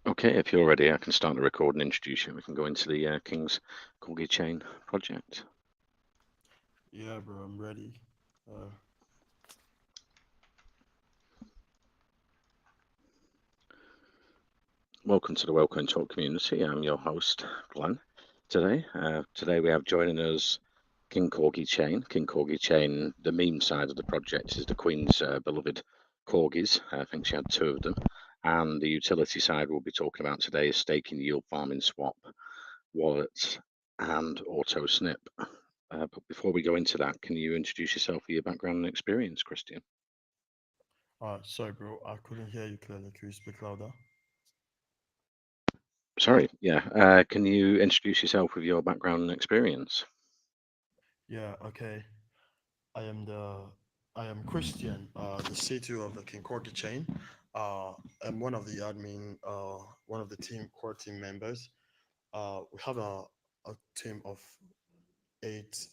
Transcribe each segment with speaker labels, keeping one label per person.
Speaker 1: Okay, if you're ready, I can start the record and introduce you. We can go into the KingCorgi chain project.
Speaker 2: Yeah, bro, I'm ready. Uh,
Speaker 1: Welcome to the Welcome Talk community. I'm your host, Glenn. Today we have joining us KingCorgi chain. KingCorgi chain, the meme side of the project is the Queen's beloved corgis. I think she had two of them. And the utility side we'll be talking about today is staking, yield farming, swap, wallets, and auto snip. But before we go into that, can you introduce yourself for your background and experience, Christian?
Speaker 2: Sorry, bro, I couldn't hear you clearly. Could you speak louder?
Speaker 1: Sorry, yeah. Can you introduce yourself with your background and experience?
Speaker 2: Yeah, okay. I am the I am Christian, the CTO of the KingCorgi chain. I'm one of the admin, one of the core team members. We have a team of eight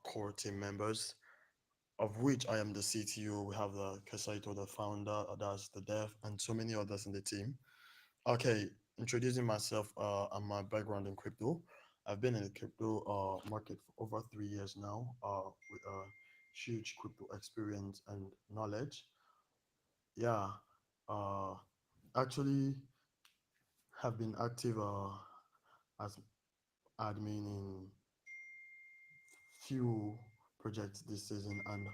Speaker 2: core team members, of which I am the CTO. We have the Kasaito, the founder, that's the dev, and so many others in the team. Okay, introducing myself and my background in crypto. I've been in the crypto market for over 3 years now, with a huge crypto experience and knowledge. Yeah, uh, actually have been active as admin in few projects this season and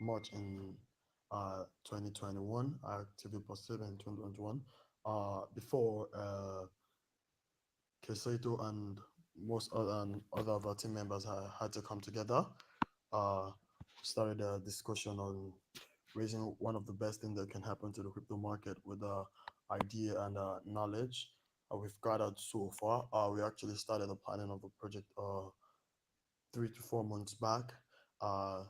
Speaker 2: much in 2021. I actively posted in 2021. Before Kesaito and most other and other of our team members had to come together. Uh, Started a discussion on raising one of the best things that can happen to the crypto market with idea and knowledge we've gathered so far. We actually started the planning of the project 3 to 4 months back. Uh,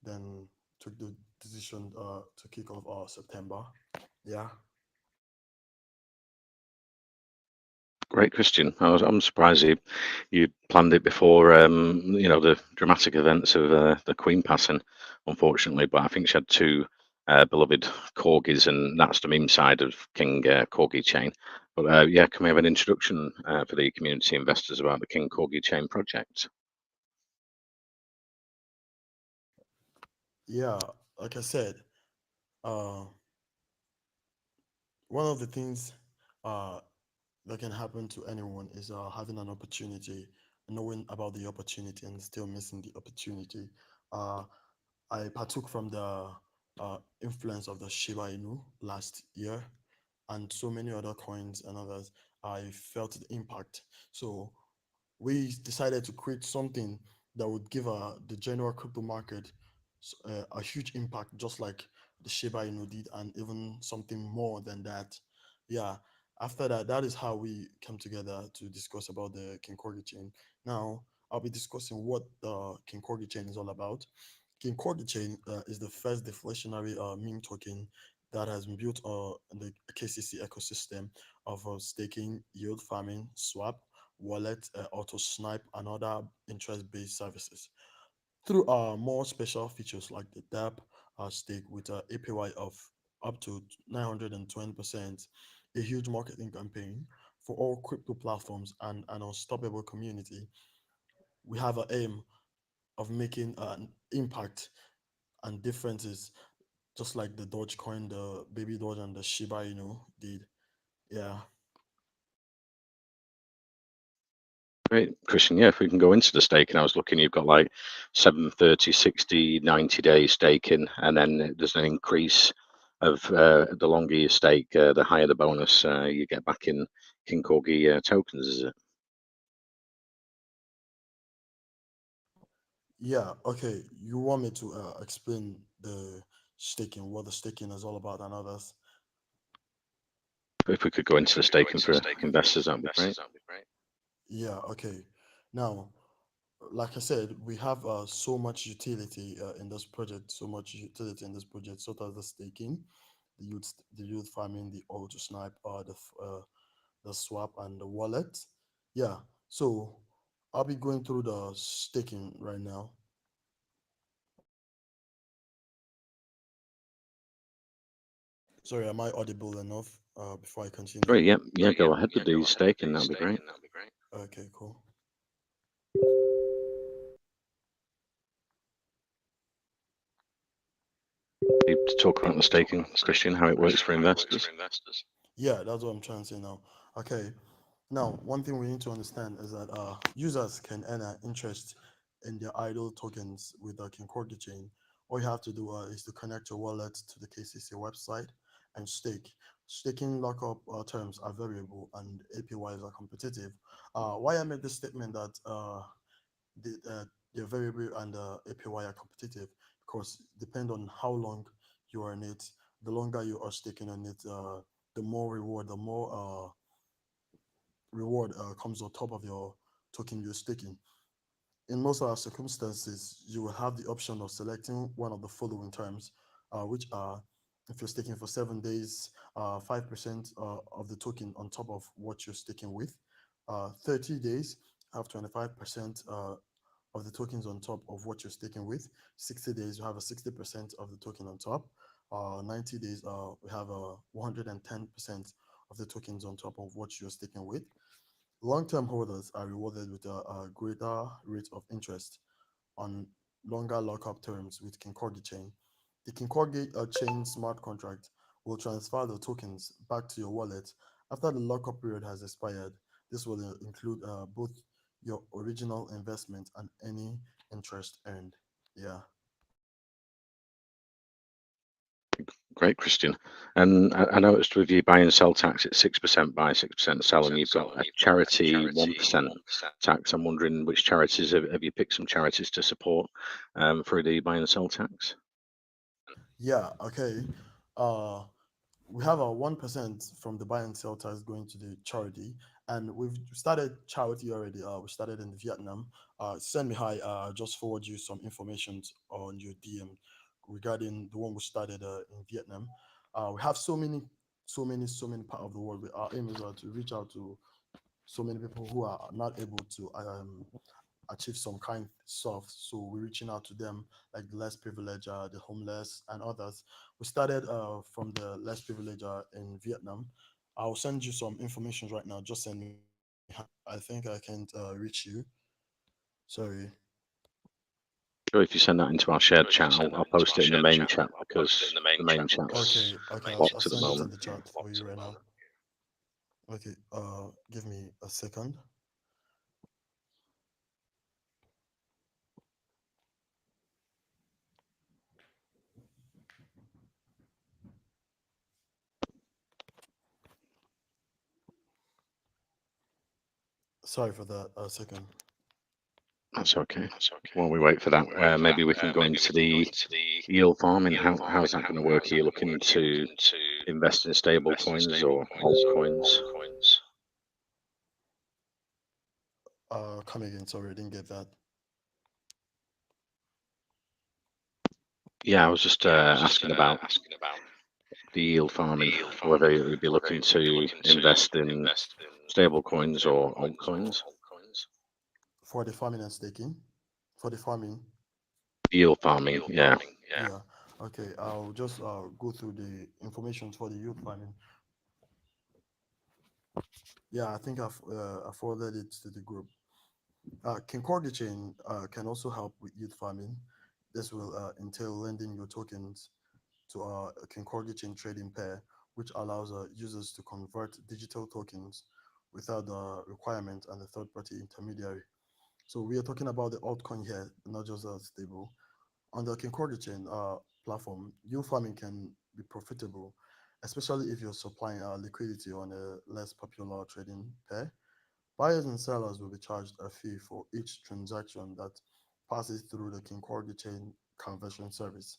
Speaker 2: then took the decision to kick off September. Yeah.
Speaker 1: Great, Christian. I'm surprised you planned it before, the dramatic events of the Queen passing, unfortunately. But I think she had two beloved corgis, and that's the meme side of King Corgi chain. But yeah, can we have an introduction for the community investors about the King Corgi chain project?
Speaker 2: Yeah. Like I said, uh, one of the things uh, that can happen to anyone is having an opportunity, knowing about the opportunity and still missing the opportunity. Uh, I partook from the influence of the Shiba Inu last year and so many other coins and others. I felt the impact. So we decided to create something that would give the general crypto market a huge impact, just like the Shiba Inu did, and even something more than that. Yeah. After that, that is how we came together to discuss about the KingCorgi chain. Now, I'll be discussing what the KingCorgi chain is all about. KingCorgi chain is the first deflationary meme token that has been built in the KCC ecosystem of staking, yield farming, swap, wallet, auto snipe, and other interest-based services. Through more special features like the DApp stake with an APY of up to 920%, a huge marketing campaign for all crypto platforms and an unstoppable community, we have an aim of making an impact and differences, just like the Dogecoin, the baby Doge, and the Shiba Inu did. Yeah.
Speaker 1: Great, Christian. Yeah, if we can go into the staking, I was looking, you've got like 7, 30, 60, 90-day staking, and then there's an increase of the longer you stake, the higher the bonus you get back in King Corgi tokens, is it?
Speaker 2: Yeah, okay. You want me to explain the staking, what the staking is all about, and others?
Speaker 1: If we could go into the staking for investors, that'd be great.
Speaker 2: Yeah, okay. Now, like I said, we have so much utility in this project, so much utility in this project, such as the staking, the youth farming, the auto snipe, the swap, and the wallet. Yeah. So I'll be going through the staking right now. Sorry, am I audible enough before I continue?
Speaker 1: Great. Yeah. Yeah. Go ahead with the staking. That'd be great.
Speaker 2: Okay, cool.
Speaker 1: You to talk about the staking, Christian, how it works for investors.
Speaker 2: Yeah, that's what I'm trying to say now. Okay, now one thing we need to understand is that users can earn interest in their idle tokens with the KingCorgi chain. All you have to do is to connect your wallet to the KCC website and stake. Staking lockup terms are variable and APYs are competitive. Why I made this statement that the variable and the APY are competitive because depend on how long you are in it. The longer you are staking on it, the more reward, the more reward comes on top of your token you're staking. In most of our circumstances, you will have the option of selecting one of the following terms, which are if you're staking for 7 days, 5% of the token on top of what you're staking with. 30 days, have 25% of the tokens on top of what you're staking with. 60 days, you have a 60% of the token on top. 90 days, we have a 110% of the tokens on top of what you're staking with. Long-term holders are rewarded with a greater rate of interest on longer lockup terms with KingCorgi chain. The KingCorgi chain smart contract will transfer the tokens back to your wallet after the lockup period has expired. This will include both your original investment and any interest earned. Yeah.
Speaker 1: Great, Christian. And I noticed with you buy and sell tax, it's 6% buy, 6% sell, and you've got a charity 1% tax. I'm wondering which charities have you picked some charities to support through the buy and sell tax?
Speaker 2: Yeah. Okay. Uh, we have a 1% from the buy and sell tax going to the charity, and we've started charity already. We started in Vietnam. Send me hi. Just forward you some information on your DM regarding the one we started in Vietnam. We have so many part of the world. Our aim is to reach out to so many people who are not able to achieve some kind stuff. So we're reaching out to them, like the less privileged, the homeless, and others. We started from the less privileged in Vietnam. I'll send you some information right now. Just send me. I think I can't reach you. Sorry.
Speaker 1: Sure, if you send that into our shared chat, I'll post it in the main chat because the main chat's
Speaker 2: Okay, okay. I'll
Speaker 1: blocked at the
Speaker 2: send it in
Speaker 1: moment.
Speaker 2: the chat for you right now. Okay. Give me a second. Sorry for that. A second.
Speaker 1: That's okay. While we wait for that, maybe we can go into the yield farming. How's that going to work? Are you looking to invest in stable coins or altcoins?
Speaker 2: Come again. Sorry, I didn't get that.
Speaker 1: Yeah, I was just asking about the yield farming, whether you'd be looking to invest in stable coins or altcoins.
Speaker 2: For the farming and staking. For the farming.
Speaker 1: Yield farming, yeah.
Speaker 2: Yeah. Okay. I'll just go through the information for the youth farming. Yeah, I think I forwarded it to the group. KingCorgi chain can also help with youth farming. This will entail lending your tokens to a KingCorgi chain trading pair, which allows users to convert digital tokens without the requirement and the third-party intermediary. So we are talking about the altcoin here, not just a stable. On the KingCorgi chain platform, yield farming can be profitable, especially if you're supplying liquidity on a less popular trading pair. Buyers and sellers will be charged a fee for each transaction that passes through the KingCorgi chain conversion service.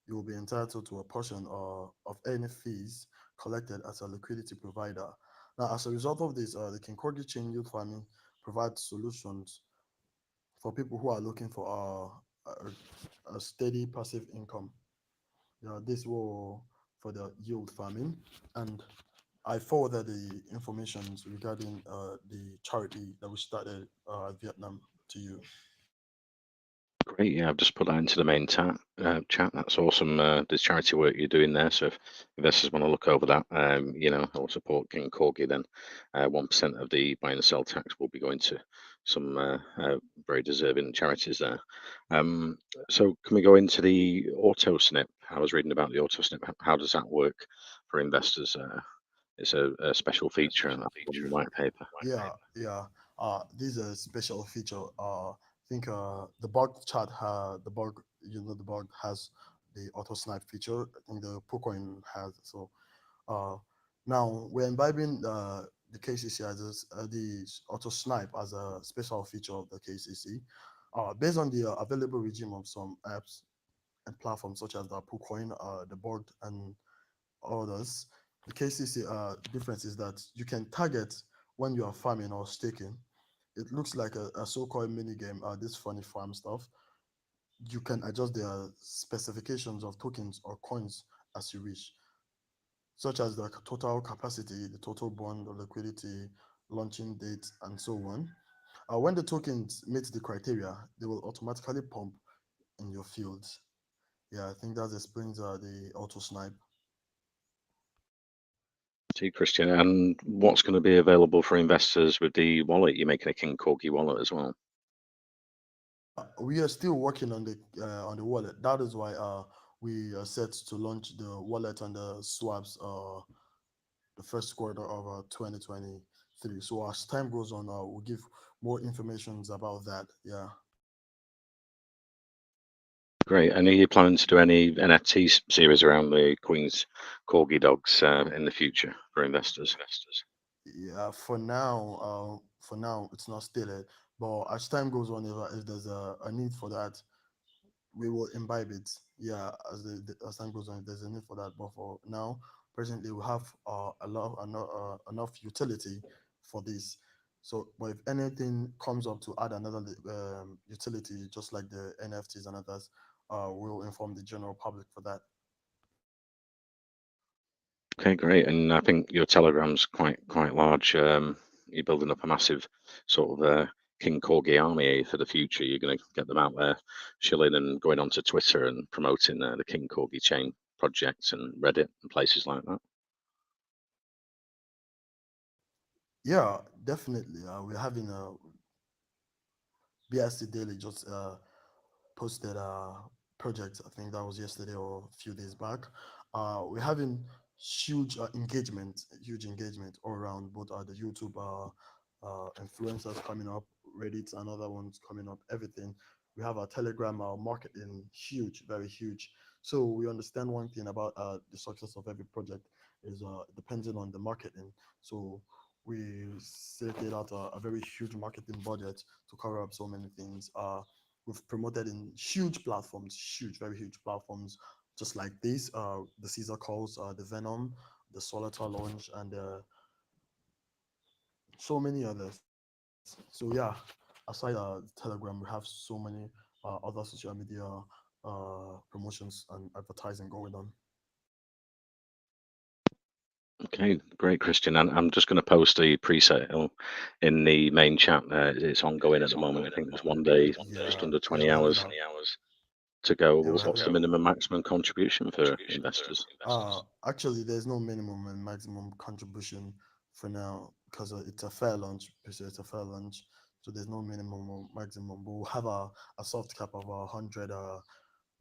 Speaker 2: You will be entitled to a portion of any fees collected as a liquidity provider. Now, as a result of this, the KingCorgi chain yield farming provides solutions for people who are looking for a steady passive income. This will for the yield farming, and I forwarded the information regarding the charity that we started Vietnam to you.
Speaker 1: Great, yeah, I've just put that into the main chat. chat. That's awesome. The charity work you're doing there. So if investors want to look over that, or support KingCorgi, then 1% of the buy and sell tax will be going to some very deserving charities there. So can we go into the auto snip? I was reading about the auto snip. How does that work for investors? It's a special feature on the white paper.
Speaker 2: Yeah. This is a special feature. I think the bug chat the bug, the bug has the auto snipe feature. I think the Pocoin has. So uh, now we're imbibing the KCC as the auto snipe as a special feature of the KCC. Based on the available regime of some apps and platforms such as the Pocoin, the bug, and others. The KCC difference is that you can target when you are farming or staking. It looks like a so-called mini game. This funny farm stuff. You can adjust the specifications of tokens or coins as you wish, such as the total capacity, the total bond or liquidity, launching date, and so on. When the tokens meet the criteria, they will automatically pump in your fields. Yeah, I think that explains the auto snipe.
Speaker 1: See, Christian, and what's going to be available for investors with the wallet? You're making a KingCorgi wallet as well.
Speaker 2: We are still working on the wallet. That is why we are set to launch the wallet and the swaps the first quarter of 2023. So as time goes on, we'll give more informations about that. Yeah.
Speaker 1: Great. And are you planning to do any NFT series around the Queen's Corgi dogs in the future for investors?
Speaker 2: Yeah. For now, it's not stated. But as time goes on, if there's a need for that, we will imbibe it. Yeah, as time goes on, there's a need for that. But for now, presently, we have enough utility for this. So, but if anything comes up to add another utility, just like the NFTs and others, we'll inform the general public for that.
Speaker 1: Okay, great. And I think your Telegram's quite large. You're building up a massive sort of King Corgi army for the future. You're going to get them out there shilling and going onto Twitter and promoting the King Corgi chain projects and Reddit and places like that.
Speaker 2: Yeah, definitely. We're having a BSC Daily just posted a project. I think that was yesterday or a few days back. We're having huge engagement all around. Both the YouTube influencers coming up, Reddit and other ones coming up. Everything. We have our Telegram marketing huge, very huge. So we understand one thing about the success of every project is depending on the marketing. So we set out a very huge marketing budget to cover up so many things. We've promoted in huge platforms, very huge platforms, just like this, the Caesar calls, the Venom, the Solitaire launch, and so many others. So yeah, aside Telegram, we have so many other social media promotions and advertising going on.
Speaker 1: Okay, great, Christian. And I'm just going to post the pre-sale in the main chat there. It's ongoing at the moment. I think there's one day, just under
Speaker 2: Yeah,
Speaker 1: 20
Speaker 2: we're having
Speaker 1: hours to go.
Speaker 2: yeah, we're
Speaker 1: What's
Speaker 2: having
Speaker 1: the minimum maximum contribution for investors?
Speaker 2: actually, there's no minimum and maximum contribution for now because it's a fair launch. So it's a fair launch, so there's no minimum or maximum. But we'll have a soft cap of 100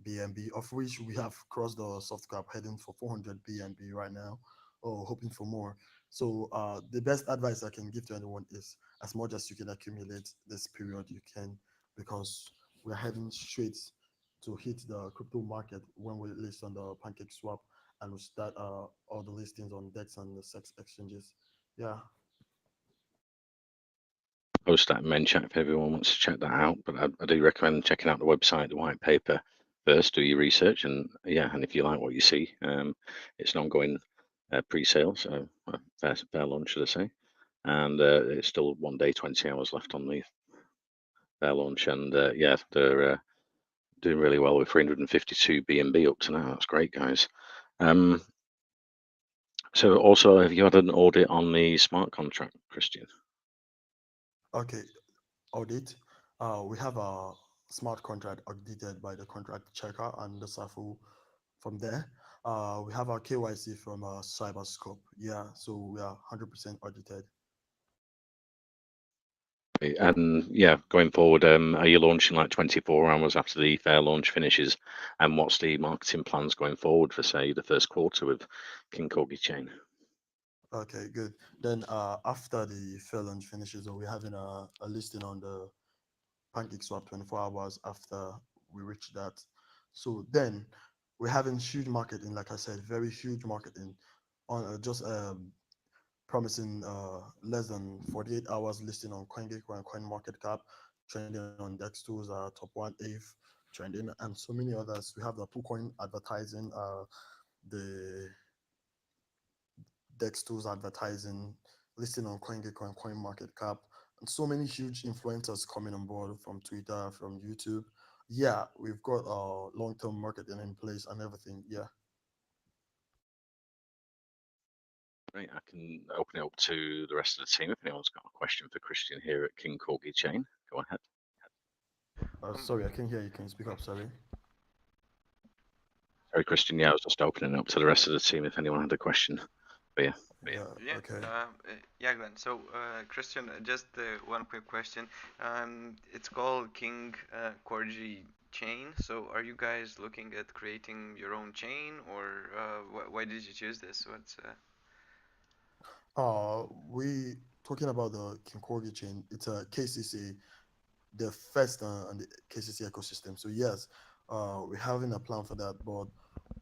Speaker 2: BNB, of which we have crossed the soft cap, heading for 400 BNB right now, or hoping for more. So the best advice I can give to anyone is, as much as you can accumulate this period, you can, because we're heading straight to hit the crypto market when we list on the Pancake Swap and we start all the listings on DEX and the sex exchanges. Yeah.
Speaker 1: Post that in main chat if everyone wants to check that out. But I do recommend checking out the website, the white paper first, do your research, and yeah, and if you like what you see, it's an ongoing pre-sale, so fair launch, should I say? And it's still one day, 20 hours left on the fair launch, and yeah, they're doing really well with 352 BNB up to now. That's great, guys. So also, have you had an audit on the smart contract, Christian?
Speaker 2: Okay. Audit. We have smart contract audited by the contract checker and the SAFU. From there, we have our KYC from Cyberscope. Yeah, so we are 100% audited.
Speaker 1: And yeah, going forward, are you launching like 24 hours after the fair launch finishes? And what's the marketing plans going forward for, say, the first quarter with KingCorgi Chain?
Speaker 2: Okay, good. Then after the fair launch finishes, we're having a listing on the Pancake Swap 24 hours after we reach that. So then we're having huge marketing, like I said, very huge marketing on just promising less than 48 hours listing on CoinGecko and CoinMarketCap, trending on DEX2's top one eighth trending, and so many others. We have the PooCoin advertising, the DEX2's advertising, listing on CoinGecko and CoinMarketCap, and so many huge influencers coming on board from Twitter, from YouTube. Yeah, we've got long-term marketing in place and everything. Yeah.
Speaker 1: Right, I can open it up to the rest of the team if anyone's got a question for Christian here at KingCorgi Chain. Go ahead.
Speaker 2: Sorry, I can't hear you. Can you speak up? Sorry.
Speaker 1: Sorry, Christian. Yeah, I was just opening it up to the rest of the team if anyone had a question. But yeah,
Speaker 2: Yeah.
Speaker 3: Yeah,
Speaker 2: Okay.
Speaker 3: yeah, Glenn. So, Christian, just one quick question. It's called King Corgi Chain. So, are you guys looking at creating your own chain, or why did you choose this? What's
Speaker 2: We talking about the KingCorgi chain. It's a KCC, the first on the KCC ecosystem. So yes, we're having a plan for that, but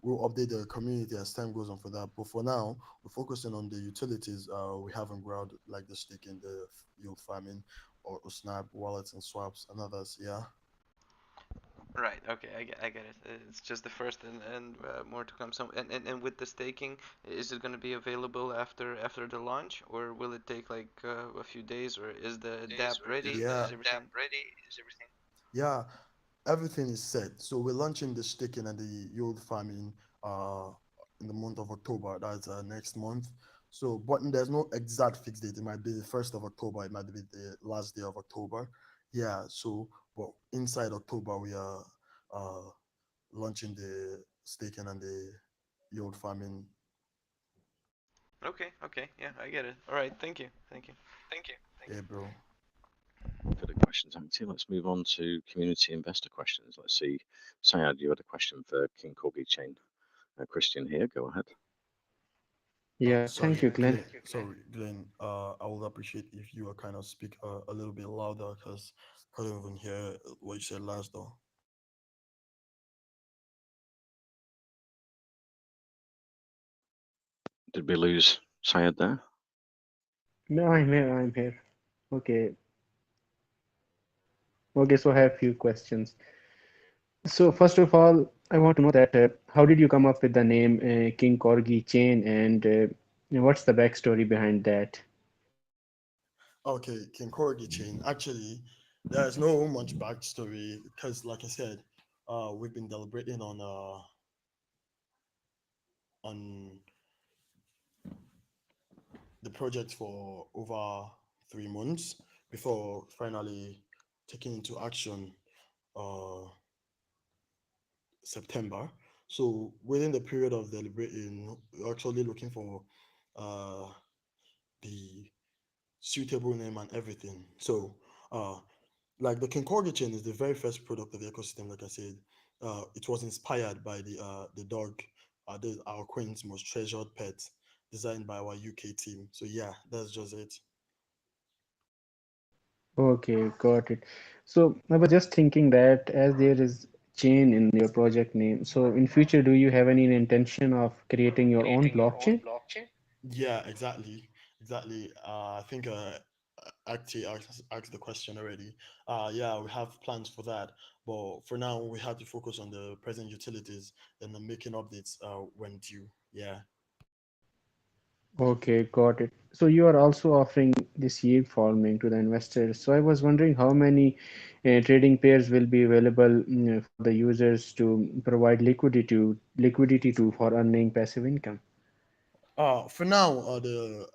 Speaker 2: we'll update the community as time goes on for that. But for now, we're focusing on the utilities we have on ground, like the staking, the yield farming, or Snap wallets and swaps and others. Yeah.
Speaker 3: right? Okay, I get it. It's just the first, and more to come. So, and with the staking, is it going to be available after the launch, or will it take like a few days, or is the DApp ready?
Speaker 2: Yeah.
Speaker 3: Is everything?
Speaker 2: Yeah. Everything is set. So we're launching the staking and the yield farming uh, in the month of October. That's next month. So, but there's no exact fixed date. It might be the 1st of October. It might be the last day of October. Yeah. So, but inside October, we are uh, launching the staking and the yield farming.
Speaker 3: Okay, okay, yeah, I get it. All right, thank you, thank you.
Speaker 2: Yeah, bro.
Speaker 1: for the questions, Auntie, let's move on to community investor questions. Let's see. Sayad, you had a question for KingCorgi Chain. Christian here, go ahead.
Speaker 4: Yeah, thank
Speaker 2: Sorry,
Speaker 4: you, Glenn.
Speaker 2: Glenn. Sorry, Glenn. I would appreciate if you kind of speak a little bit louder because I couldn't even hear what you said last though.
Speaker 1: Did we lose Sayad there?
Speaker 4: No, I'm here. I'm here. Okay. Okay. So I have few questions. So first of all, I want to know that how did you come up with the name King Corgi Chain, and what's the backstory behind that?
Speaker 2: Okay, KingCorgi chain. Actually, there's no much backstory because, like I said, we've been deliberating on the project for over 3 months before finally taking into action uh September. So within the period of deliberating, we're actually looking for uh the suitable name and everything. So uh like the KingCorgi chain is the very first product of the ecosystem. Like I said, it was inspired by the dog, our queen's most treasured pet, designed by our UK team. So yeah, that's just it.
Speaker 4: Okay, got it. So I was just thinking that as there is chain in your project name, so in future, do you have any intention of creating your own blockchain?
Speaker 2: Yeah, exactly, exactly. I think actually asked the question already. Yeah, we have plans for that, but for now we have to focus on the present utilities and then making updates when due. Yeah.
Speaker 4: Okay, got it. So you are also offering this yield farming to the investors. So I was wondering how many trading pairs will be available for the users to provide liquidity to for earning passive income.
Speaker 2: For now, the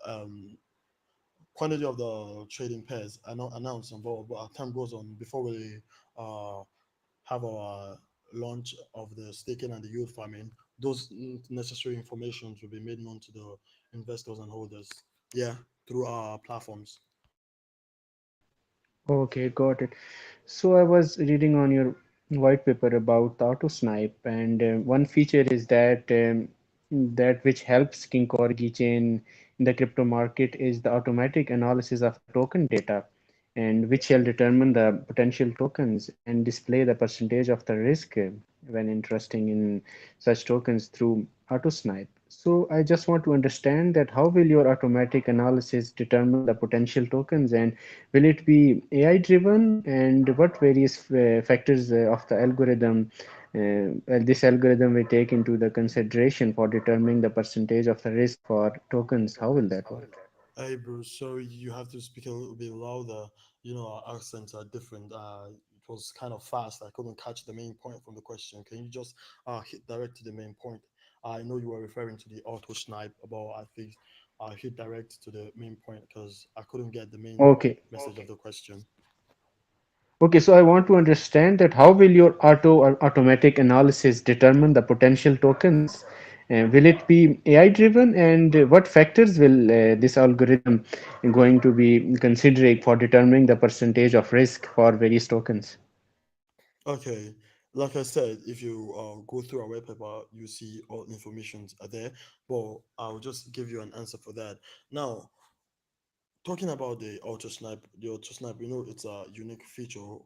Speaker 2: quantity of the trading pairs are not announced on board, but as time goes on, before we uh have our launch of the staking and the yield farming, those necessary informations will be made known to the investors and holders. Yeah, through our platforms.
Speaker 4: Okay, got it. So I was reading on your white paper about the auto snipe, and one feature is that that which helps KingCorgi chain in the crypto market is the automatic analysis of the token data, and which shall determine the potential tokens and display the percentage of the risk when interesting in such tokens through auto snipe. So I just want to understand that how will your automatic analysis determine the potential tokens, and will it be AI driven, and what various factors of the algorithm this algorithm will take into the consideration for determining the percentage of the risk for tokens? How will that work?
Speaker 2: Hey, Bruce, sorry, you have to speak a little bit louder. You know, our accents are different. It was kind of fast. I couldn't catch the main point from the question. Can you just hit direct to the main point? I know you were referring to the auto snipe about, I think, hit direct to the main point because I couldn't get the main
Speaker 4: Okay.
Speaker 2: message of the question.
Speaker 4: Okay, so I want to understand that how will your auto or automatic analysis determine the potential tokens? Will it be AI driven, and what factors will this algorithm going to be considering for determining the percentage of risk for various tokens?
Speaker 2: Okay, like I said, if you go through our web paper, you see all informations are there. But I'll just give you an answer for that. Now, talking about the auto snipe, you know, it's a unique feature.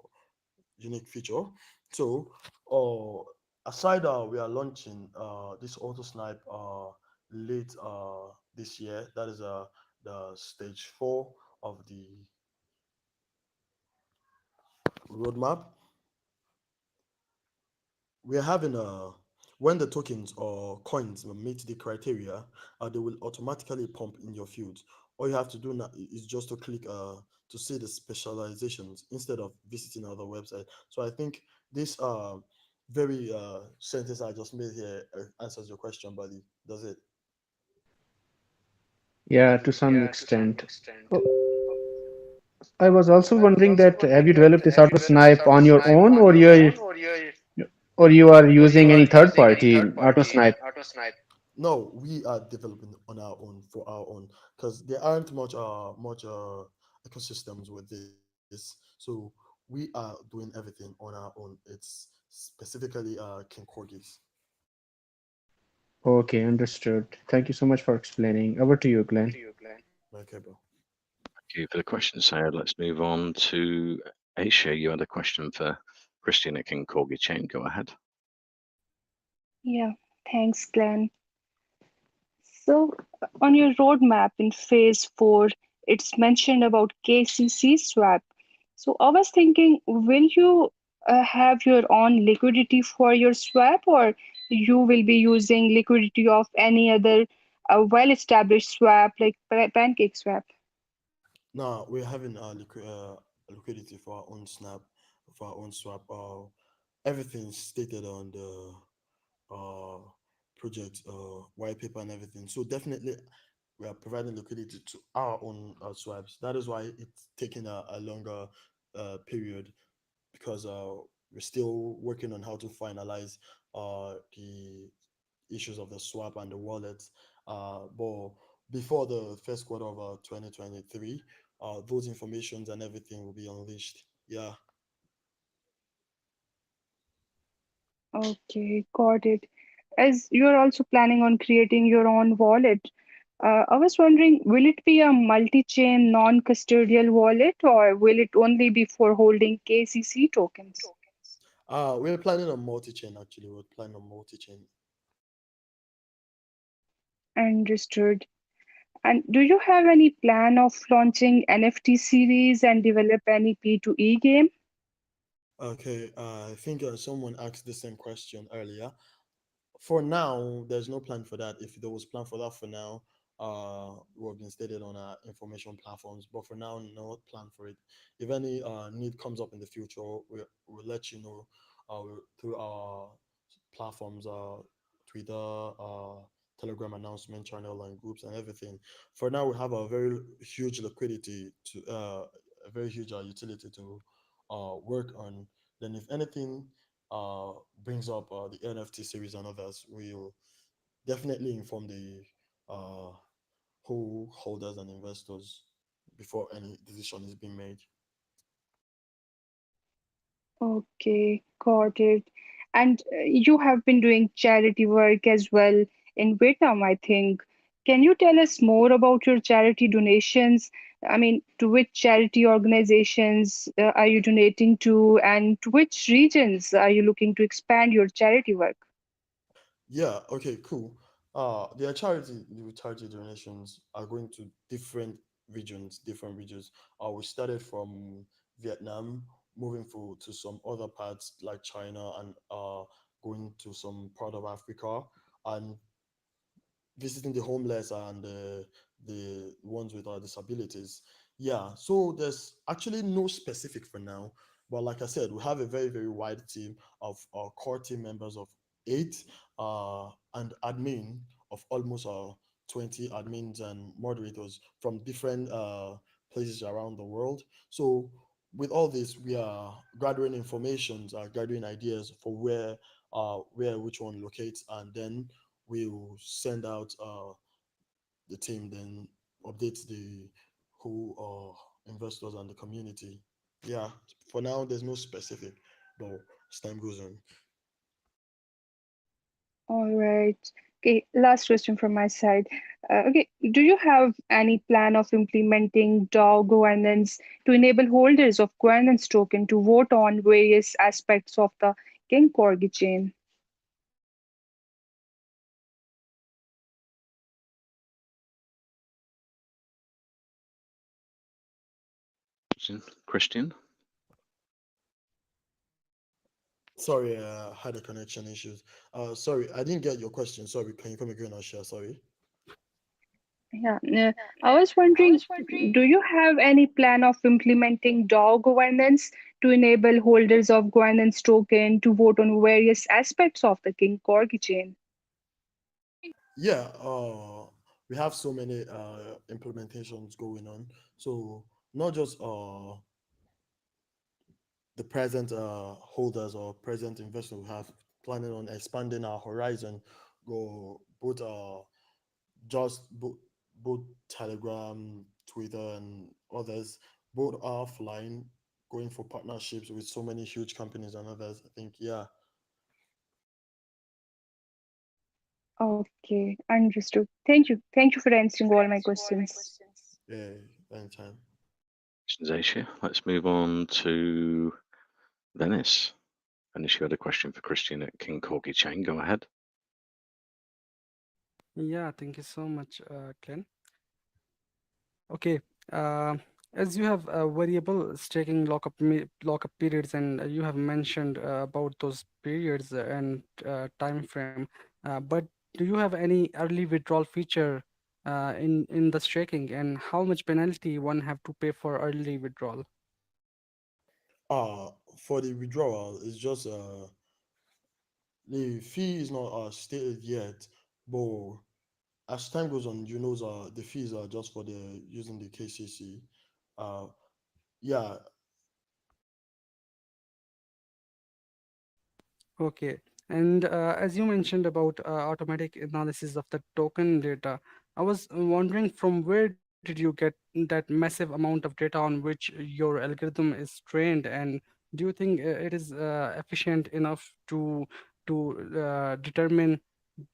Speaker 2: So, uh, aside we are launching this auto snipe late this year. That is the stage 4 of the roadmap. We're having a when the tokens or coins meet the criteria, they will automatically pump in your fields. All you have to do now is just to click to see the specializations instead of visiting other website. So I think this very sentence I just made here answers your question, buddy. Does it?
Speaker 4: Yeah, to some extent. Oh, I was also wondering that have you developed this auto snipe on your own, or you are using any third party auto snipe?
Speaker 2: No, we are developing on our own for our own because there aren't much ecosystems with this. So we are doing everything on our own. It's specifically King Corgis.
Speaker 4: Okay, understood. Thank you so much for explaining. Over to you, Glenn.
Speaker 2: Okay, bro.
Speaker 1: Thank you for the question, Sayed. Let's move on to Aisha. You had a question for Christian at King Corgi Chain. Go ahead.
Speaker 5: Yeah, thanks, Glenn. So, on your roadmap in phase 4, it's mentioned about KCC swap. So, I was thinking, will you have your own liquidity for your swap, or you will be using liquidity of any other well-established swap like Pancake Swap?
Speaker 2: Now we're having liquidity for our own for our own swap. Everything's stated on the uh, project white paper and everything. So definitely we are providing liquidity to our own swaps. That is why it's taking a longer period because we're still working on how to finalize the issues of the swap and the wallets. But before the first quarter of 2023, those informations and everything will be unleashed. Yeah.
Speaker 5: Okay, got it. As you're also planning on creating your own wallet, I was wondering, will it be a multi-chain, non-custodial wallet, or will it only be for holding KCC tokens?
Speaker 2: We're planning on multi-chain actually. We're planning on multi-chain.
Speaker 5: Understood. And do you have any plan of launching NFT series and develop any P2E game?
Speaker 2: Okay, I think someone asked the same question earlier. For now, there's no plan for that. If there was plan for that for now, would have been stated on our information platforms. But for now, no plan for it. If any need comes up in the future, we'll let you know through our platforms, Twitter, Telegram announcement channel, and groups and everything. For now, we have a very huge liquidity to a very huge utility to work on. Then, if anything uh, brings up the NFT series and others, we'll definitely inform the uh, whole holders and investors before any decision is being made.
Speaker 5: Okay, got it. And you have been doing charity work as well in Vietnam, I think. Can you tell us more about your charity donations? I mean, to which charity organizations are you donating to, and to which regions are you looking to expand your charity work?
Speaker 2: Yeah, okay, cool. The charity donations are going to different regions. We started from Vietnam, moving to some other parts like China, and going to some part of Africa, and visiting the homeless and the ones with disabilities. Yeah, so there's actually no specific for now, but like I said, we have a very wide team of our core team members of eight, and admin of almost 20 admins and moderators from different places around the world. So with all this, we are gathering information, gathering ideas for where which one locates, and then we'll send out the team, then update the whole investors and the community. Yeah, for now there's no specific, but as time goes on.
Speaker 5: All right. Okay, last question from my side. Okay, do you have any plan of implementing DAO governance to enable holders of governance token to vote on various aspects of the KingCorgi chain?
Speaker 1: Christian?
Speaker 2: Sorry, had a connection issues. Sorry, I didn't get your question. Sorry, can you come again, Asha? Sorry.
Speaker 5: Yeah, I was wondering, do you have any plan of implementing DAO governance to enable holders of governance token to vote on various aspects of the KingCorgi chain?
Speaker 2: Yeah, we have so many implementations going on. So not just the present holders or present investors we have planning on expanding our horizon, go both just bo- both Telegram, Twitter, and others, both offline, going for partnerships with so many huge companies and others. I think, yeah.
Speaker 5: Okay, understood. Thank you. Thank you for answering all my questions.
Speaker 2: Yeah, anytime.
Speaker 1: Questions, Asia. Let's move on to Venice. Venice, you had a question for Christian at King Corgi Chain. Go ahead.
Speaker 6: Yeah, thank you so much, Glenn. Okay, uh, as you have variable staking lockup periods, and you have mentioned about those periods and time frame, but do you have any early withdrawal feature in the staking, and how much penalty one have to pay for early withdrawal?
Speaker 2: For the withdrawal, it's just the fee is not stated yet, but as time goes on, the fees are just for the using the KCC. Uh, yeah,
Speaker 6: Okay. And as you mentioned about automatic analysis of the token data, I was wondering from where did you get that massive amount of data on which your algorithm is trained, and do you think it is efficient enough to determine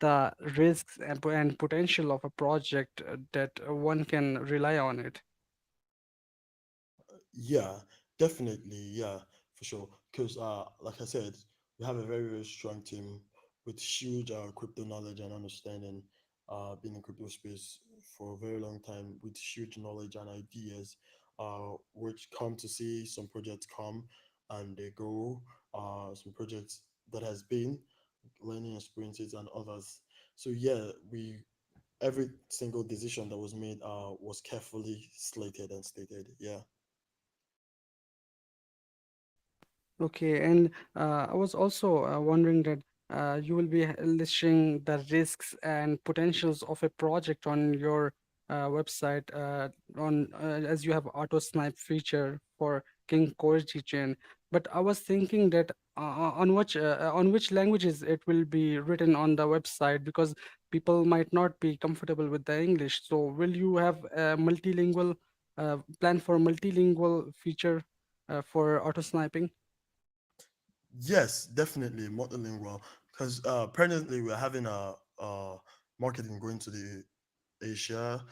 Speaker 6: the risks and potential of a project that one can rely on it?
Speaker 2: yeah, definitely, yeah, for sure. Because, like I said, we have a very strong team with huge crypto knowledge and understanding. Been in crypto space for a very long time with huge knowledge and ideas. Which come to see some projects come and they go. Some projects that has been learning experiences and others. So yeah, we every single decision that was made was carefully slated and stated. Yeah.
Speaker 6: Okay, and I was also wondering that you will be listing the risks and potentials of a project on your website on as you have auto snipe feature for King Corgi chain. But I was thinking that on which languages it will be written on the website, because people might not be comfortable with the English. So will you have a multilingual plan for multilingual feature for auto sniping?
Speaker 2: Yes, definitely multilingual. Because presently we're having marketing going to the Asia,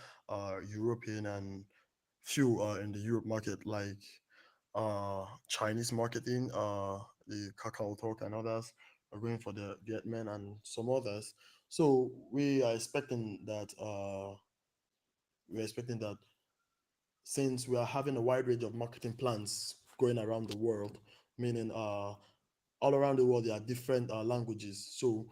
Speaker 2: European, and few in the Europe market, like Chinese marketing, the Kakao Talk and others are going for the Vietnam and some others. So we're expecting that since we are having a wide range of marketing plans going around the world, meaning all around the world there are different languages. So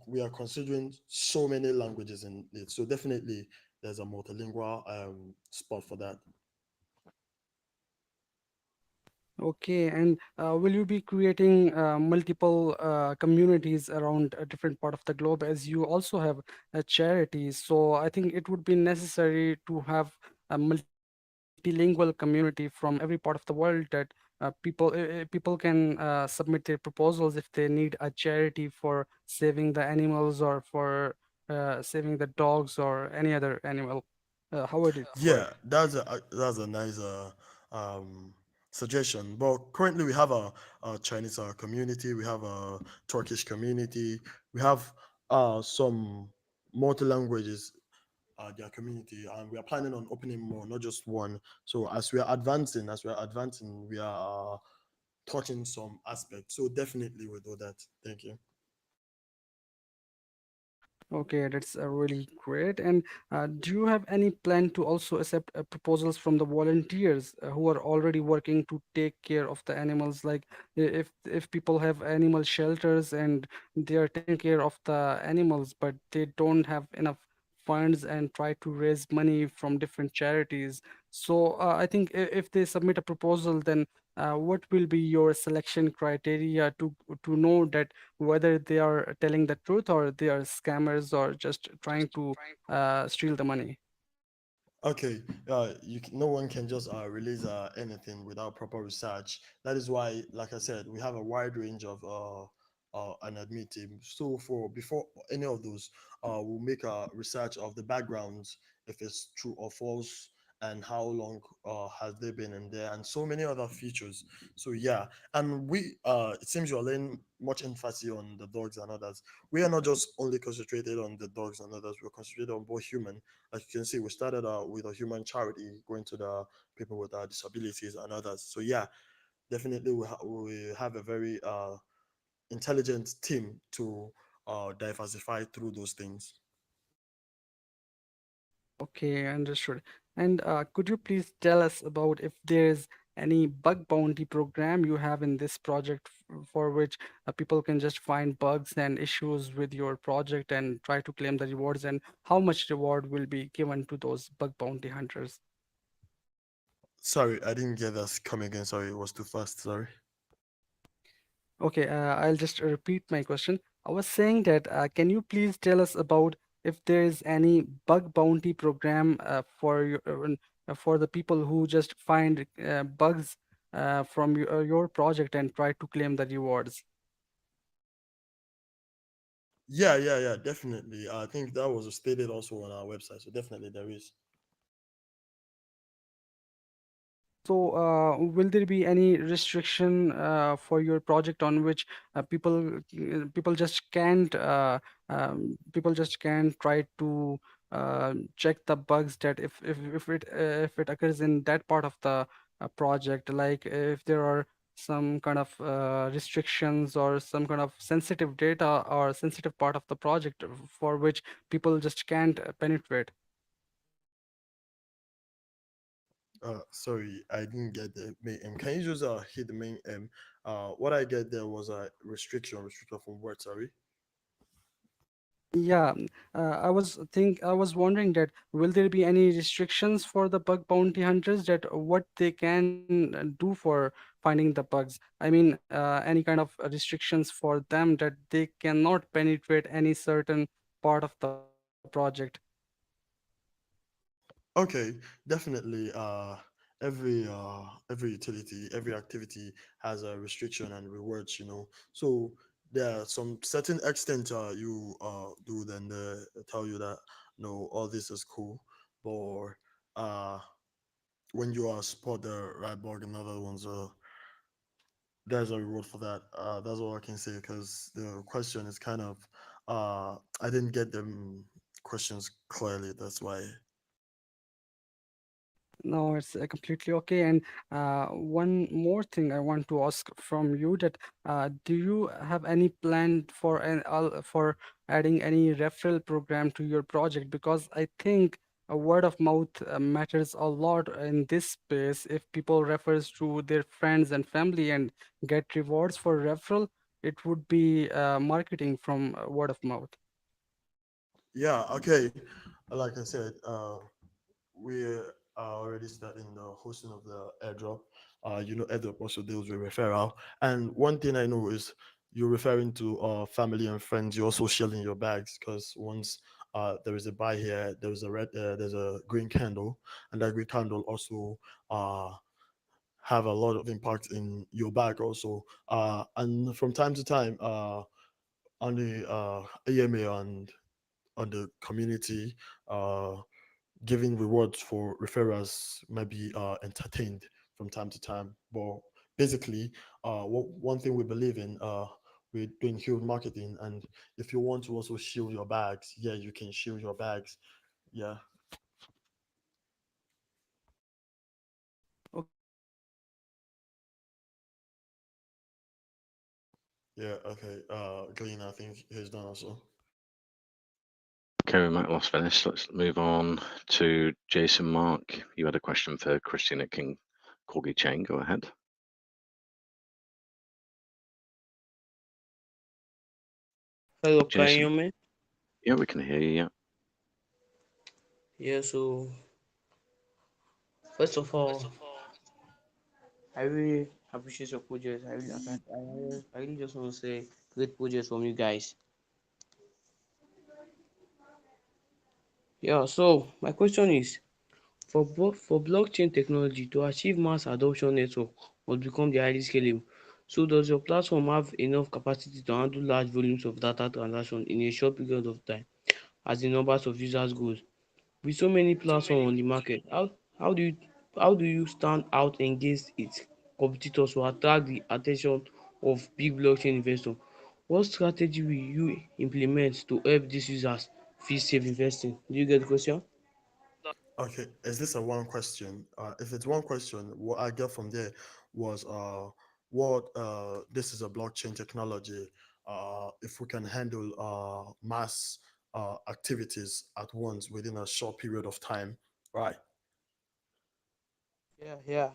Speaker 2: we are considering so many languages in it. So definitely there's a multilingual spot for that.
Speaker 6: Okay, and will you be creating multiple communities around a different part of the globe, as you also have charities? So I think it would be necessary to have a multilingual community from every part of the world, that people can submit their proposals if they need a charity for saving the animals, or for saving the dogs or any other animal. How would it
Speaker 2: Yeah,
Speaker 6: work?
Speaker 2: that's a nice suggestion. But currently, we have a Chinese community, we have a Turkish community, we have some multi languages their community, and we are planning on opening more, not just one. So as we are advancing, we are touching some aspects. So definitely we'll do that. Thank you.
Speaker 6: Okay, that's really great. And do you have any plan to also accept proposals from the volunteers who are already working to take care of the animals? Like if people have animal shelters and they are taking care of the animals, but they don't have enough funds and try to raise money from different charities. So I think if they submit a proposal, then what will be your selection criteria to know that whether they are telling the truth, or they are scammers, or just trying to steal the money?
Speaker 2: Okay, no one can just release anything without proper research. That is why, like I said, we have a wide range of an admin team. So for before any of those, we'll make a research of the backgrounds, if it's true or false, and how long has they been in there, and so many other features. So yeah, and it seems you're laying much emphasis on the dogs and others. We are not just only concentrated on the dogs and others. We're concentrated on both human. Like you can see, we started out with a human charity going to the people with disabilities and others. So yeah, definitely we have a very intelligent team to diversify through those things.
Speaker 6: Okay, understood. And could you please tell us about if there's any bug bounty program you have in this project, for which people can just find bugs and issues with your project and try to claim the rewards, and how much reward will be given to those bug bounty hunters?
Speaker 2: Sorry, I didn't get that. Come again. Sorry, it was too fast. Sorry.
Speaker 6: Okay, I'll just repeat my question. I was saying that can you please tell us about if there is any bug bounty program for the people who just find bugs from your project and try to claim the rewards?
Speaker 2: Yeah, yeah, yeah, definitely. I think that was stated also on our website. So definitely there is.
Speaker 6: So, will there be any restriction for your project on which people just can't try to check the bugs, that if it occurs in that part of the project, like if there are some kind of restrictions or some kind of sensitive data or sensitive part of the project for which people just can't penetrate?
Speaker 2: Sorry, I didn't get the main M. Can you just hit the main M? What I get there was a restriction from what? Sorry.
Speaker 6: Yeah, I was wondering that will there be any restrictions for the bug bounty hunters, that what they can do for finding the bugs? I mean, any kind of restrictions for them that they cannot penetrate any certain part of the project.
Speaker 2: Okay, definitely. every utility, every activity has a restriction and rewards, so there are some certain extent you do, then they tell you that no, all this is cool, but uh when you spot the right bug and other ones, there's a reward for that. That's all I can say, because the question is kind of I didn't get them questions clearly. That's why.
Speaker 6: No, it's completely okay. And one more thing I want to ask from you that do you have any plan for for adding any referral program to your project? Because I think a word of mouth matters a lot in this space. If people refers to their friends and family and get rewards for referral, it would be marketing from word of mouth.
Speaker 2: Yeah. Okay. Like I said, we are already starting the hosting of the airdrop. Airdrop also deals with referral. And one thing I know is you're referring to family and friends. You're also sharing your bags, because once there is a buy here, there's a green candle, and that green candle also uh, have a lot of impact in your bag also. And from time to time, on the AMA and on the community, uh, giving rewards for referrals might be entertained from time to time. But basically, one thing we believe in, we're doing huge marketing, and if you want to also shield your bags, yeah, you can shield your bags. Yeah, yeah, okay. Glenn, I think he's done also.
Speaker 1: Okay, we might have lost Venice. Let's move on to Jason Mark. You had a question for Christian at King Corgi Chain. Go ahead.
Speaker 7: Hello, can you
Speaker 1: Jason.
Speaker 7: hear me?
Speaker 1: Yeah, we can hear you. Yeah.
Speaker 7: Yeah, so first of all, I really appreciate your project. I really just want to say great project from you guys. Yeah, so my question is for blockchain technology to achieve mass adoption network must become the highly scalable. So does your platform have enough capacity to handle large volumes of data transaction in a short period of time as the numbers of users grows? With so many platforms on the market, how do you how do you stand out against its competitors to attract the attention of big blockchain investors? What strategy will you implement to help these users feel safe investing? Do you get the question?
Speaker 2: Okay, is this a one question? If it's one question, what I get from there was what this is a blockchain technology. If we can handle mass activities at once within a short period of time, right?
Speaker 7: Yeah, yeah.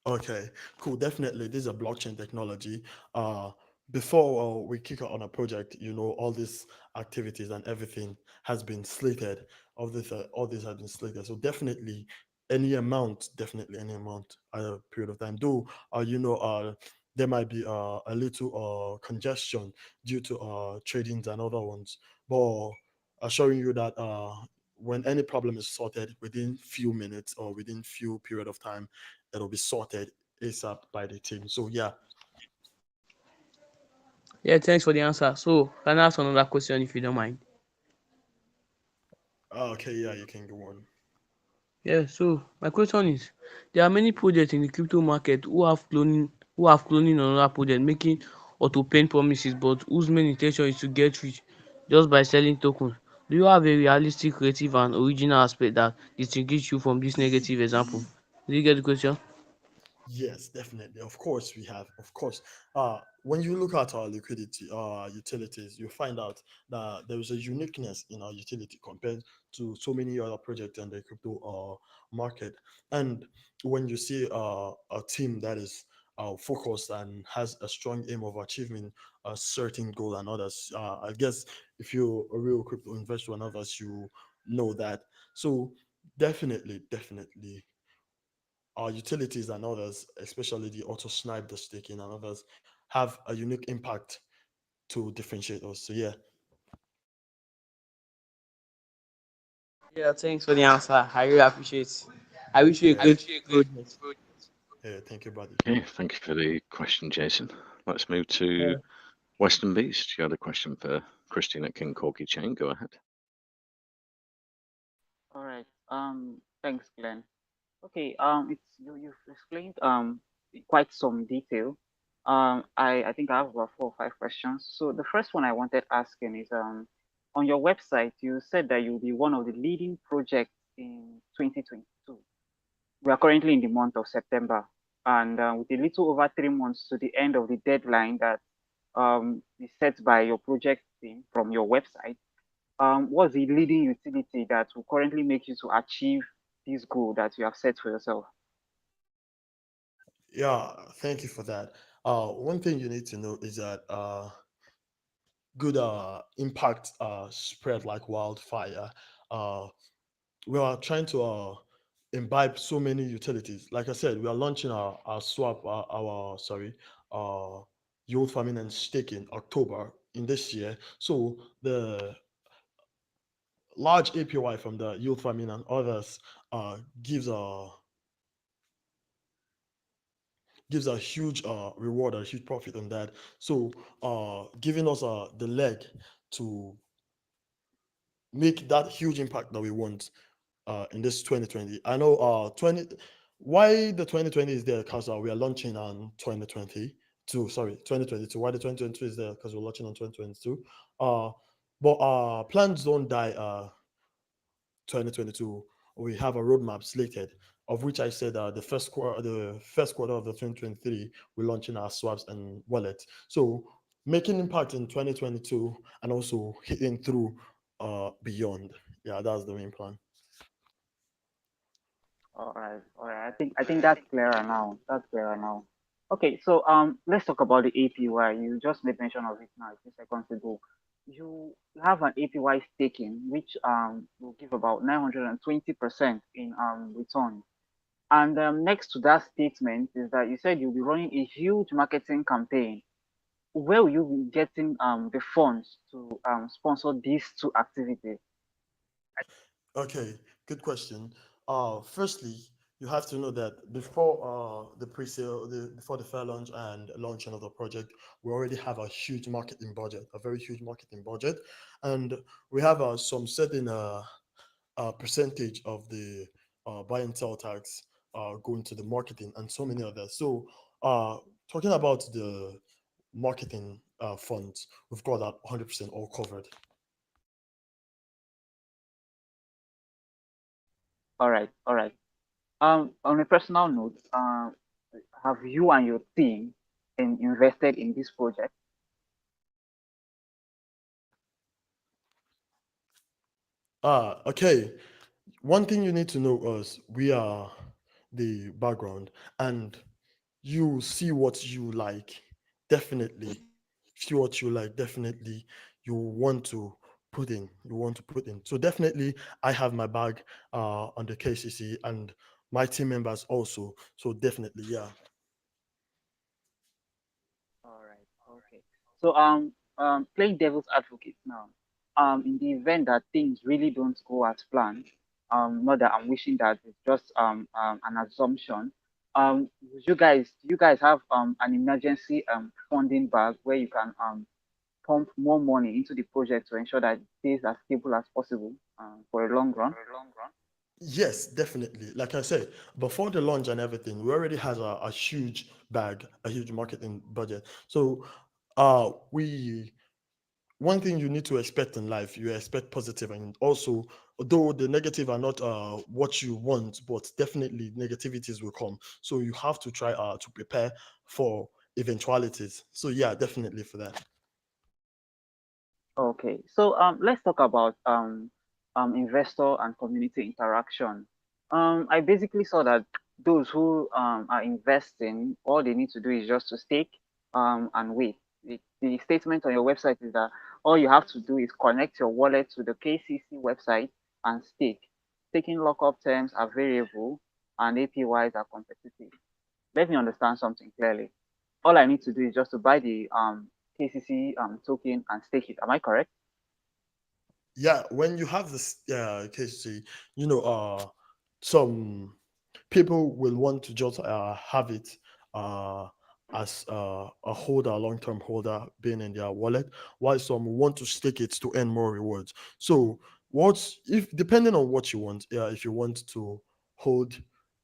Speaker 2: Okay, cool. Definitely, this is a blockchain technology. Uh, before we kick out on a project, all these activities and everything has been slated. All this has been slated. So definitely any amount at a period of time. Though, there might be a little congestion due to tradings and other ones, but assuring you that when any problem is sorted within few minutes or within few period of time, it'll be sorted ASAP by the team. So yeah.
Speaker 7: Yeah, thanks for the answer. So can I ask another question if you don't mind?
Speaker 2: Okay, yeah, you can go on.
Speaker 7: Yeah, so my question is there are many projects in the crypto market who have cloning another project making or to paint promises but whose main intention is to get rich just by selling tokens. Do you have a realistic, creative and original aspect that distinguish you from this negative example? Do you get the question?
Speaker 2: Yes, definitely. Of course, we have. Of course, when you look at our liquidity, utilities, you find out that there is a uniqueness in our utility compared to so many other projects in the crypto market. And when you see a team that is focused and has a strong aim of achieving a certain goal and others, I guess if you're a real crypto investor and others, you know that. So definitely our utilities and others, especially the auto snipe, the staking and others, have a unique impact to differentiate us. So yeah.
Speaker 7: Yeah, thanks for the answer. I really appreciate it. I wish you a
Speaker 2: Yeah,
Speaker 7: great project.
Speaker 2: yeah. Thank you, buddy.
Speaker 1: Okay, thank you for the question, Jason. Let's move to
Speaker 7: Uh,
Speaker 1: Western Beast. You had a question for Christine at King Corgi Chain. Go ahead.
Speaker 8: All right. Thanks, Glenn. Okay. You've explained quite some detail. I think I have about 4 or 5 questions. So the first one I wanted asking is on your website you said that you'll be one of the leading projects in 2022. We are currently in the month of September, and with a little over 3 months to the end of the deadline that is set by your project team from your website, what's the leading utility that will currently make you to achieve this goal that you have set for yourself?
Speaker 2: Yeah, thank you for that. One thing you need to know is that good impact spread like wildfire. Uh, we are trying to imbibe so many utilities. Like I said, we are launching our swap, our sorry, uh, yield farming and staking October in this year. So the large APY from the yield farming and others gives a huge reward, a huge profit on that. So giving us the leg to make that huge impact that we want in this 2020. I know 20 why the 2020 is there because we are launching on 2022. Sorry, 2022. Why the 2022 is there because we're launching on 2022. But plans don't die 2022. We have a roadmap slated, of which I said the first quarter of the 2023, we're launching our swaps and wallets. So making impact in 2022 and also hitting through beyond. Yeah, that's the main plan.
Speaker 8: All right, all right. I think that's clearer now. That's clearer now. Okay, so let's talk about the APY. You just made mention of it now a few seconds ago. You have an APY staking, which will give about 920% in return. And next to that statement is that you said you'll be running a huge marketing campaign. Where will you be getting the funds to sponsor these two activities?
Speaker 2: Okay, good question. Firstly, you have to know that before the pre-sale, before the fair launch and launching of the project, we already have a huge marketing budget, a very huge marketing budget, and we have some certain percentage of the buy and sell tax going to the marketing and so many others. So, talking about the marketing funds, we've got that 100% all covered.
Speaker 8: All right, all right. On a personal note, have you and your team invested in this project?
Speaker 2: Okay. One thing you need to know is we are the background, and you see what you like. Definitely, see what you like. Definitely, you want to put in. You want to put in. So definitely, I have my bag on the KCC and my team members also. So definitely, yeah.
Speaker 8: All right, okay. So playing devil's advocate now. In the event that things really don't go as planned, not that I'm wishing that it's just an assumption. Do you guys have an emergency funding bag where you can pump more money into the project to ensure that it stays as stable as possible for a long run?
Speaker 2: Yes, definitely. Like I said, before the launch and everything, we already has a huge bag, a huge marketing budget. So we one thing you need to expect in life, you expect positive, and also though the negative are not what you want, but definitely negativities will come. So you have to try to prepare for eventualities. So yeah, definitely for that.
Speaker 8: Okay, so let's talk about investor and community interaction. I basically saw that those who are investing, all they need to do is just to stake and wait. The statement on your website is that all you have to do is connect your wallet to the KCC website and stake. Staking lockup terms are variable and APYs are competitive. Let me understand something clearly. All I need to do is just to buy the KCC token and stake it. Am I correct?
Speaker 2: Yeah, when you have this KCC, you know some. People will want to just have it uh, as a holder, a long-term holder, being in their wallet, while some want to stake it to earn more rewards. So, what's if depending on what you want, yeah, if you want to hold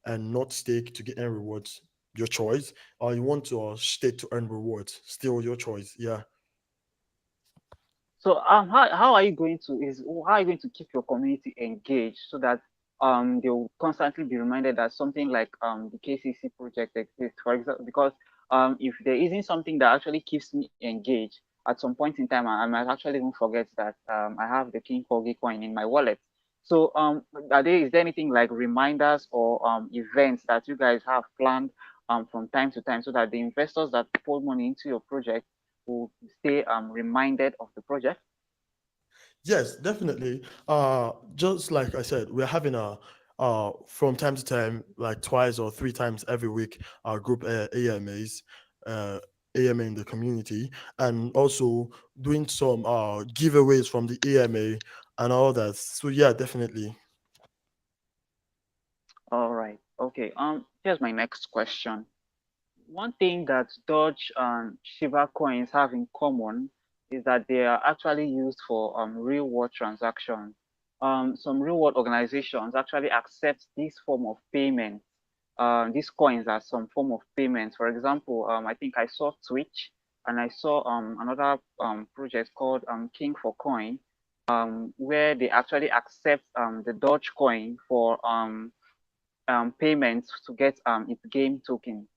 Speaker 2: and not stake to get earn rewards, your choice, or you want to stake to earn rewards, still your choice. Yeah.
Speaker 8: So how are you going to how are you going to keep your community engaged so that they will constantly be reminded that something like the KCC project exists, for example, because if there isn't something that actually keeps me engaged at some point in time, I might actually even forget that I have the King Corgi coin in my wallet. So is there anything like reminders or events that you guys have planned from time to time so that the investors that put money into your project will stay reminded of the project?
Speaker 2: Yes, definitely. Just like I said, we're having a from time to time, like twice or three times every week, our group AMAs, uh, AMA in the community, and also doing some giveaways from the AMA and all that. So yeah, definitely.
Speaker 8: All right. Okay. Here's my next question. One thing that Doge and Shiba coins have in common is that they are actually used for real world transactions. Some real world organizations actually accept this form of payment, these coins as some form of payment. For example, I think I saw Twitch and I saw another project called King for Coin, where they actually accept the Doge coin for payments to get its game token.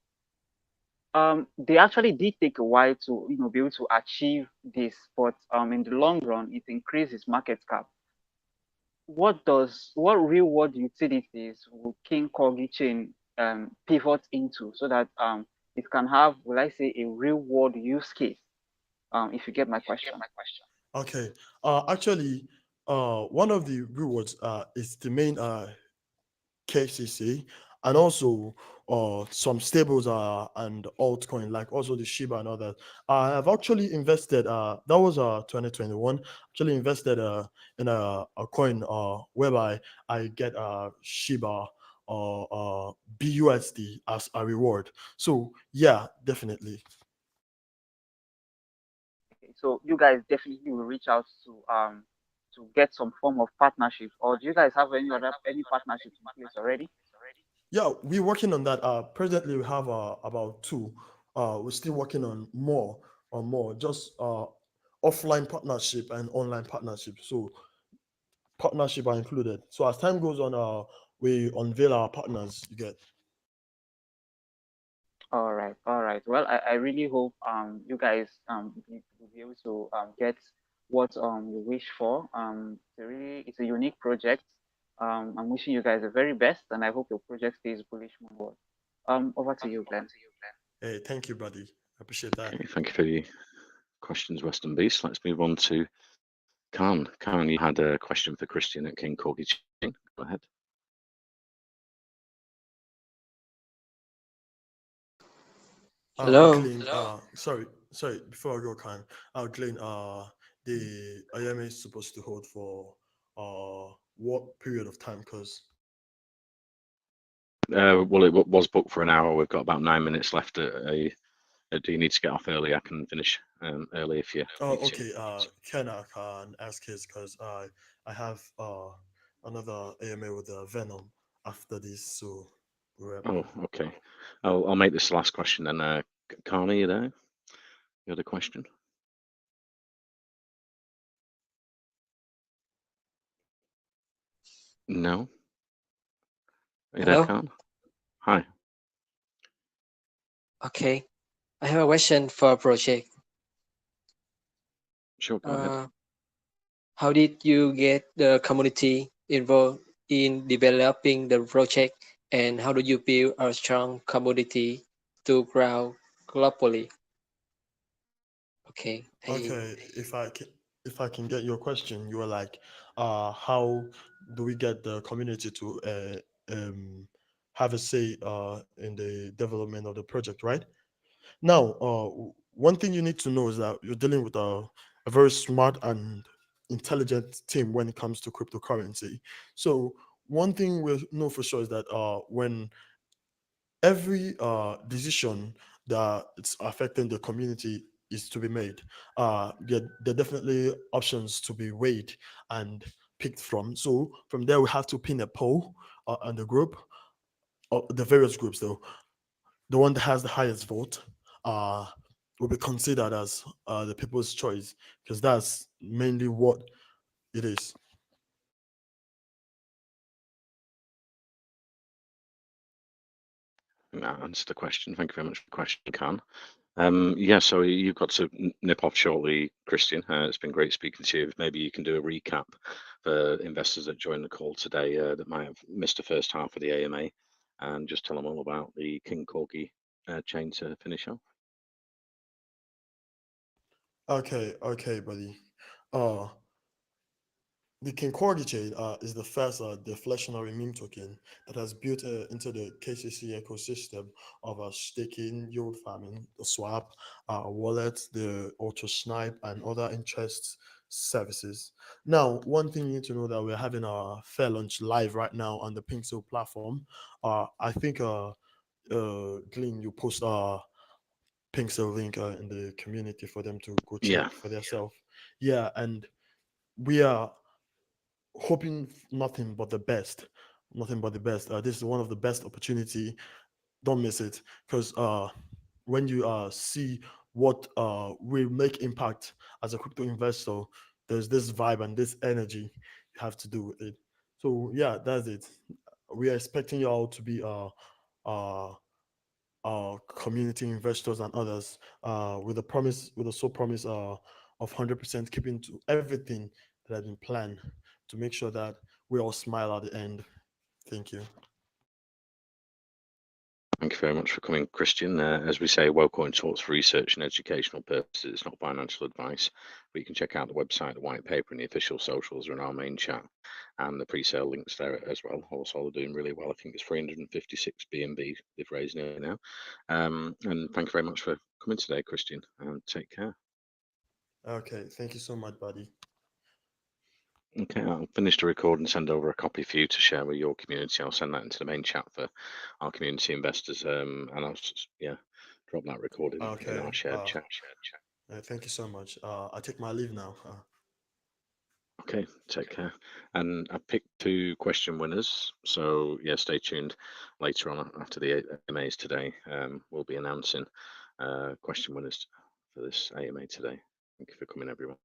Speaker 8: They actually did take a while to be able to achieve this, but in the long run it increases market cap. What real world utilities will King Corgi chain pivot into so that it can have, will I say, a real world use case? If you get my question.
Speaker 2: Okay. Actually, one of the rewards is the main KCC, and also some stables and altcoin like also the Shiba and all that. I have actually invested. That was 2021. Actually invested in a coin whereby I get Shiba or BUSD as a reward. So yeah, definitely.
Speaker 8: Okay, so you guys definitely will reach out to get some form of partnerships, or do you guys have any partnerships in place already?
Speaker 2: Yeah, we're working on that. Presently, we have about two. We're still working on more, just offline partnership and online partnership. So partnership are included. So as time goes on, we unveil our partners. You get.
Speaker 8: All right, all right. Well, I really hope you guys will be able to get what you wish for. It's a unique project. I'm wishing you guys the very best, and I hope your project stays bullish forward. Over to you, Glenn.
Speaker 2: Hey, thank you, buddy. I appreciate that.
Speaker 1: Okay, thank you for the questions, Western Beast. Let's move on to Khan. Khan, you had a question for Christian at King Corgi Chain. Go ahead.
Speaker 9: Hello.
Speaker 2: Glenn. Sorry. Before I go, Glenn. The IMA is supposed to hold for what period of time? Because
Speaker 1: Well, it was booked for an hour. We've got about 9 minutes left. Do you need to get off early? I can finish early if you
Speaker 2: oh,
Speaker 1: need to.
Speaker 2: okay. Ken, I can ask his because I have another AMA with Venom after this, so we're,
Speaker 1: Oh, okay. I'll make this the last question then. Khan, are you there? You had a question? No? Are you there,
Speaker 9: Hello.
Speaker 1: Khan? Hi.
Speaker 9: Okay. I have a question for project.
Speaker 1: Sure, go ahead.
Speaker 9: Uh, how did you get the community involved in developing the project, and how do you build a strong community to grow globally? Okay.
Speaker 2: okay. If I can get your question, you are like, how do we get the community to have a say in the development of the project, right? Now, one thing you need to know is that you're dealing with a very smart and intelligent team when it comes to cryptocurrency. So, one thing we know for sure is that when every decision that it's affecting the community is to be made, there are definitely options to be weighed and picked from. So from there, we have to pin a poll on the group, the various groups though. The one that has the highest vote uh, will be considered as the people's choice, because that's mainly what it is.
Speaker 1: That answers the question. Thank you very much for the question, Khan. Yeah, so you've got to nip off shortly, Christian. It's been great speaking to you. Maybe you can do a recap for investors that joined the call today that might have missed the first half of the AMA, and just tell them all about the KingCorgi chain to finish off.
Speaker 2: Okay, buddy. Uh, The KingCorgi chain is the first deflationary meme token that has built into the KCC ecosystem of staking, yield farming, the swap, wallets, the auto snipe, and other interest services. Now, one thing you need to know that we're having a fair launch live right now on the Pinkso platform. I think, Glenn, you post Pinkso link in the community for them to go check
Speaker 1: Yeah,
Speaker 2: for themselves. Yeah, and we are hoping nothing but the best, nothing but the best. This is one of the best opportunity. Don't miss it, because when you see what will make impact as a crypto investor, there's this vibe and this energy you have to do with it. So yeah, that's it. We are expecting you all to be uh community investors and others with a promise, with a sole promise of 100% keeping to everything that has been planned to make sure that we all smile at the end. Thank you.
Speaker 1: thank you very much for coming, Christian. As we say, Wellcoin talks for research and educational purposes. It's not financial advice, but you can check out the website, the white paper, and the official socials are in our main chat, and the pre-sale links there as well. Also, they're doing really well. I think it's 356 BNB they've raised now. And thank you very much for coming today, Christian, and take care.
Speaker 2: Okay, thank you so much, buddy.
Speaker 1: Okay, I'll finish the record and send over a copy for you to share with your community. I'll send that into the main chat for our community investors, and I'll drop that recording in
Speaker 2: Okay,
Speaker 1: our shared chat.
Speaker 2: thank you so much. I take my leave now.
Speaker 1: Okay, take care. And I picked 2 question winners, so yeah, stay tuned later on after the AMAs today. We'll be announcing question winners for this AMA today. Thank you for coming, everyone.